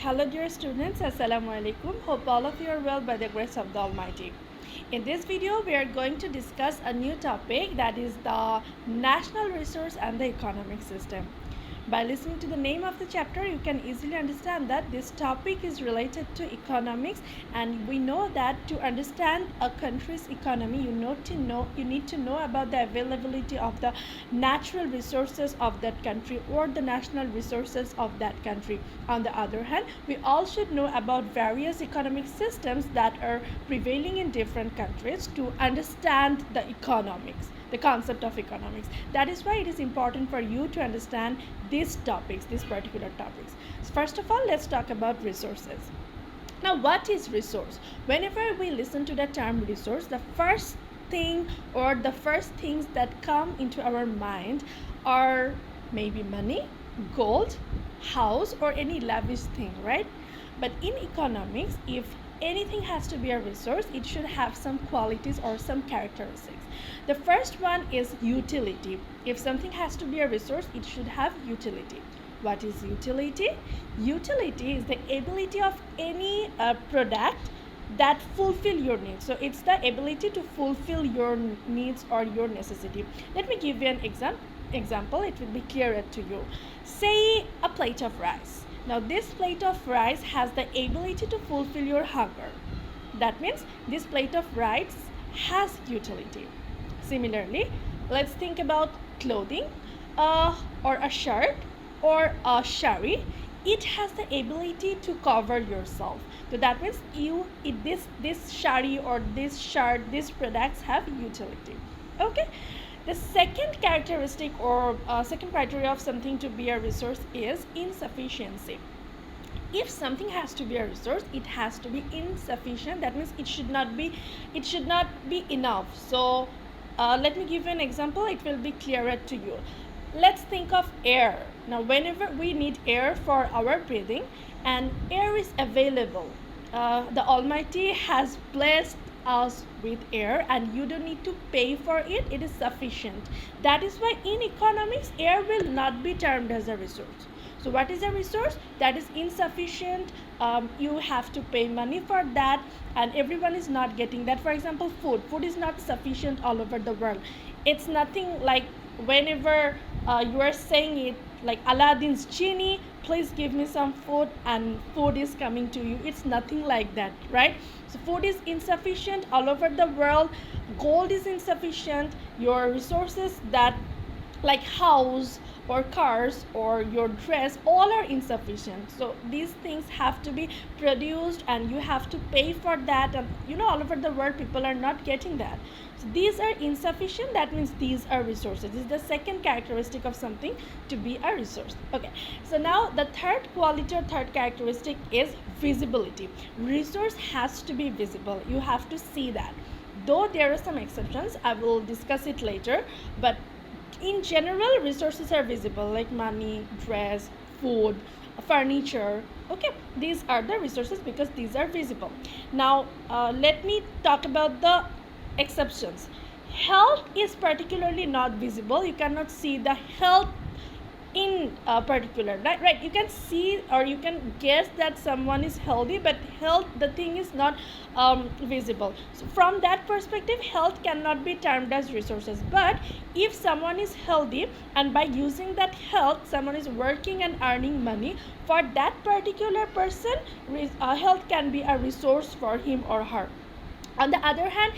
Hello dear students, Assalamu alaikum. Hope all of you are well by the grace of the Almighty. In this video, we are going to discuss a new topic, that is the national resource and the economic system. By listening to the name of the chapter, you can easily understand that this topic is related to economics, and we know that to understand a country's economy, you need to know about the availability of the natural resources of that country or the national resources of that country. On the other hand, we all should know about various economic systems that are prevailing in different countries to understand the economics, the concept of economics. That is why it is important for you to understand these particular topics. First of all, let's talk about resources. Now, what is resource? Whenever we listen to the term resource, the first thing or the first things that come into our mind are maybe money, gold, house, or any lavish thing, right? But in economics, if anything has to be a resource, it should have some qualities or some characteristics. The first one is utility. If something has to be a resource, it should have utility. What is utility? Utility is the ability of any product that fulfill your needs. So it's the ability to fulfill your needs or your necessity. Let me give you an example. It will be clearer to you. Say a plate of rice. Now this plate of rice has the ability to fulfill your hunger. That means this plate of rice has utility. Similarly, let's think about clothing or a shirt or a shari. It has the ability to cover yourself. So that means this shari or this shirt, these products have utility. Okay. The second characteristic or second criteria of something to be a resource is insufficiency. If something has to be a resource, it has to be insufficient. That means it should not be enough. So let me give you an example. It will be clearer to you. Let's think of air. Now, whenever we need air for our breathing and air is available, the Almighty has blessed us with air and you don't need to pay for it. It is sufficient. That is why in economics, air will not be termed as a resource. So what is a resource? That is insufficient. You have to pay money for that and everyone is not getting that. For example, food is not sufficient all over the world. It's nothing like whenever you are saying it like Aladdin's genie, please give me some food, and food is coming to you. It's nothing like that, right? So food is insufficient all over the world. Gold is insufficient. Your resources that like house or cars or your dress, all are insufficient. So these things have to be produced and you have to pay for that, and all over the world people are not getting that. So these are insufficient. That means these are resources. This is the second characteristic of something to be a resource. Okay, so now the third quality or third characteristic is visibility. Resource has to be visible. You have to see that. Though there are some exceptions, I will discuss it later, but in general, resources are visible, like money, dress, food, furniture. Okay, these are the resources because these are visible. Now, let me talk about the exceptions. Health is particularly not visible. You cannot see the health in particular, right? You can see or you can guess that someone is healthy, but health, the thing is not visible. So from that perspective, health cannot be termed as resources. But if someone is healthy and by using that health someone is working and earning money, for that particular person, health can be a resource for him or her. On the other hand,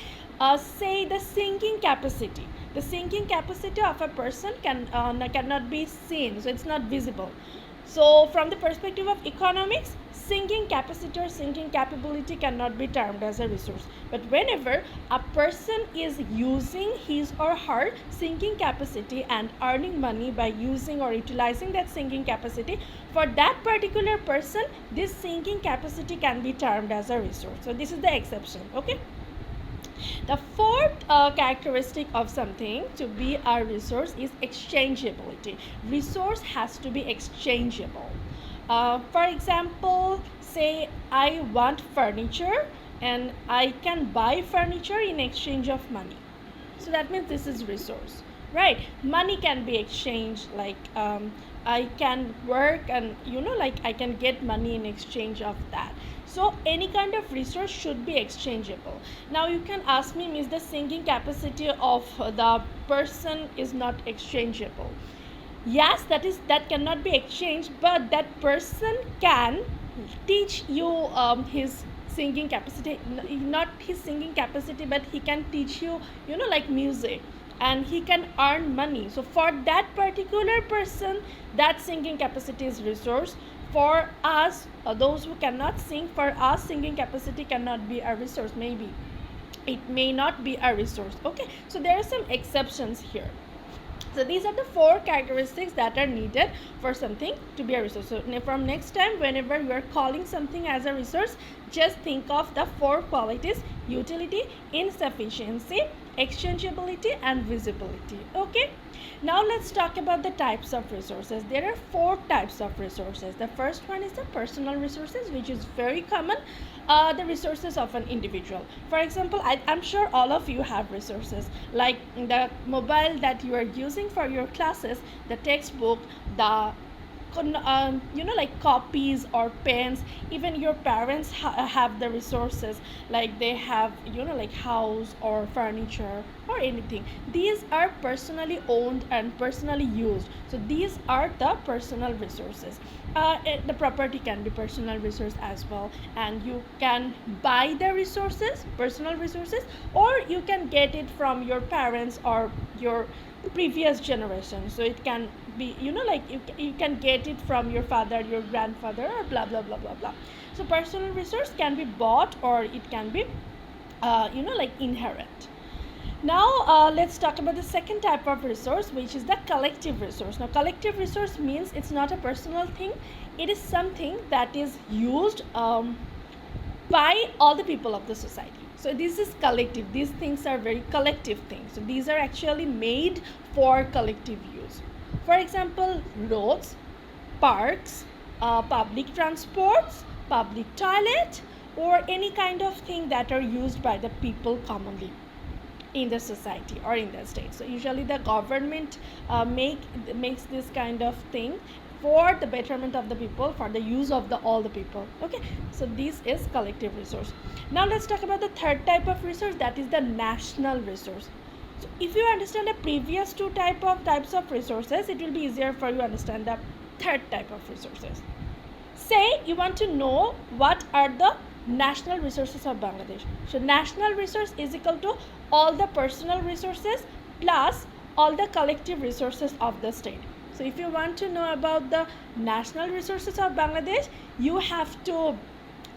say the thinking capacity. The thinking capacity of a person cannot be seen, so it's not visible. So from the perspective of economics, thinking capacity or thinking capability cannot be termed as a resource. But whenever a person is using his or her thinking capacity and earning money by using or utilizing that thinking capacity, for that particular person, this thinking capacity can be termed as a resource. So this is the exception. Okay. The fourth characteristic of something to be a resource is exchangeability. Resource has to be exchangeable. For example, say I want furniture and I can buy furniture in exchange of money. So that means this is resource, right? Money can be exchanged, like I can work and like I can get money in exchange of that. So any kind of resource should be exchangeable. Now you can ask me, is the singing capacity of the person is not exchangeable? Yes, that cannot be exchanged, but that person can teach you his singing capacity, not his singing capacity, but he can teach you like music, and he can earn money. So for that particular person, that singing capacity is resource. For us, those who cannot sing, for us singing capacity cannot be a resource. Maybe it may not be a resource. Okay, so there are some exceptions here. So these are the 4 characteristics that are needed for something to be a resource. So from next time, whenever you are calling something as a resource, just think of the 4 qualities: utility, insufficiency, exchangeability, and visibility. Okay, now let's talk about the types of resources. There are 4 types of resources. The first one is the personal resources, which is very common. The resources of an individual. For example, I'm sure all of you have resources like the mobile that you are using for your classes, the textbook, the like copies or pens. Even your parents have the resources, like they have like house or furniture or anything. These are personally owned and personally used, so these are the personal resources. The property can be personal resource as well, and you can buy the resources, personal resources, or you can get it from your parents or your previous generation. So it can be like you can get it from your father, your grandfather, or blah blah blah blah blah. So personal resource can be bought, or it can be like inherent. Now let's talk about the second type of resource, which is the collective resource. Now collective resource means it's not a personal thing, it is something that is used by all the people of the society. So this is collective. These things are very collective things. So these are actually made for collective use. For example, roads, parks, public transports, public toilet, or any kind of thing that are used by the people commonly in the society or in the state. So usually the government makes this kind of thing for the betterment of the people, for the use of all the people. Okay, so this is collective resource. Now let's talk about the third type of resource, that is the national resource. So if you understand the previous 2 types of resources, it will be easier for you to understand the third type of resources. Say you want to know what are the national resources of Bangladesh. So national resource is equal to all the personal resources plus all the collective resources of the state. So if you want to know about the national resources of Bangladesh, you have to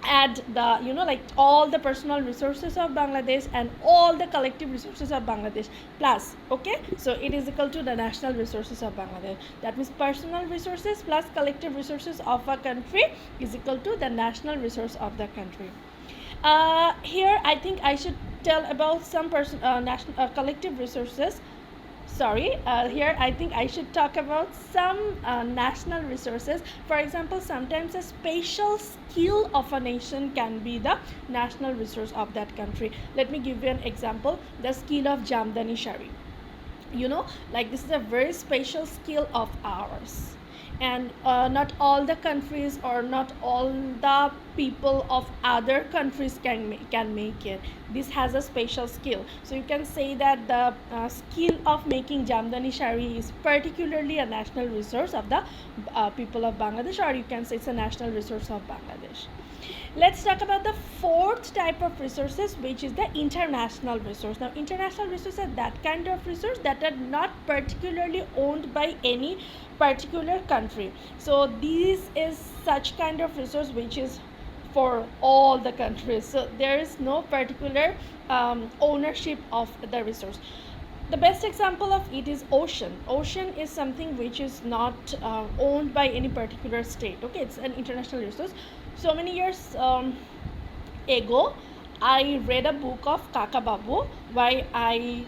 add the like all the personal resources of Bangladesh and all the collective resources of Bangladesh plus. Okay, so it is equal to the national resources of Bangladesh. That means personal resources plus collective resources of a country is equal to the national resource of the country. Here I think I should tell about some national collective resources. Here I think I should talk about some national resources. For example, sometimes a special skill of a nation can be the national resource of that country. Let me give you an example: the skill of Jamdani Shari. Like this is a very special skill of ours, and not all the countries or not all the people of other countries can make it. This has a special skill, so you can say that the skill of making Jamdani Shari is particularly a national resource of the people of Bangladesh, or you can say it's a national resource of Bangladesh. Let's talk about the fourth type of resources, which is the international resource. Now international resource are that kind of resource that are not particularly owned by any particular country. So this is such kind of resource which is for all the countries. So there is no particular ownership of the resource. The best example of it is ocean. Ocean is something which is not owned by any particular state. Okay, it's an international resource. So many years ago, I read a book of Kakababu, where I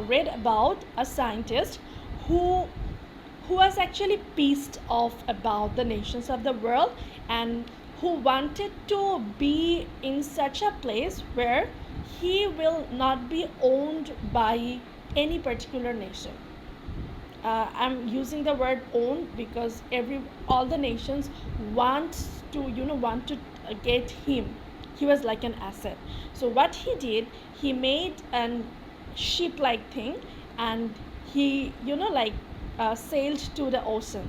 read about a scientist who was actually pissed off about the nations of the world, and who wanted to be in such a place where he will not be owned by any particular nation. I'm using the word own because all the nations want to get him. He was like an asset. So what he did, he made an ship like thing, and he sailed to the ocean,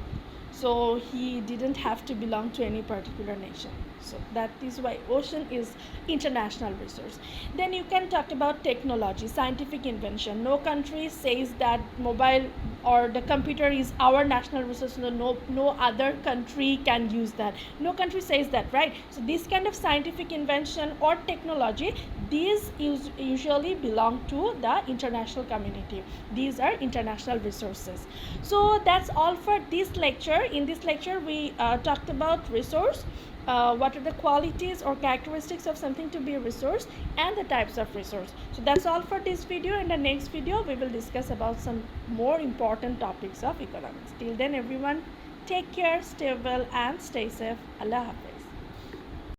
so he didn't have to belong to any particular nation. So that is why ocean is international resource. Then you can talk about technology, scientific invention. No country says that mobile or the computer is our national resource. No other country can use that. No country says that, right? So this kind of scientific invention or technology, these usually belong to the international community. These are international resources. So that's all for this lecture. In this lecture we talked about resource, what are the qualities or characteristics of something to be a resource, and the types of resource. So that's all for this video. In the next video we will discuss about some more important topics of economics. Till then everyone, take care, stay well and stay safe. Allah Hafiz.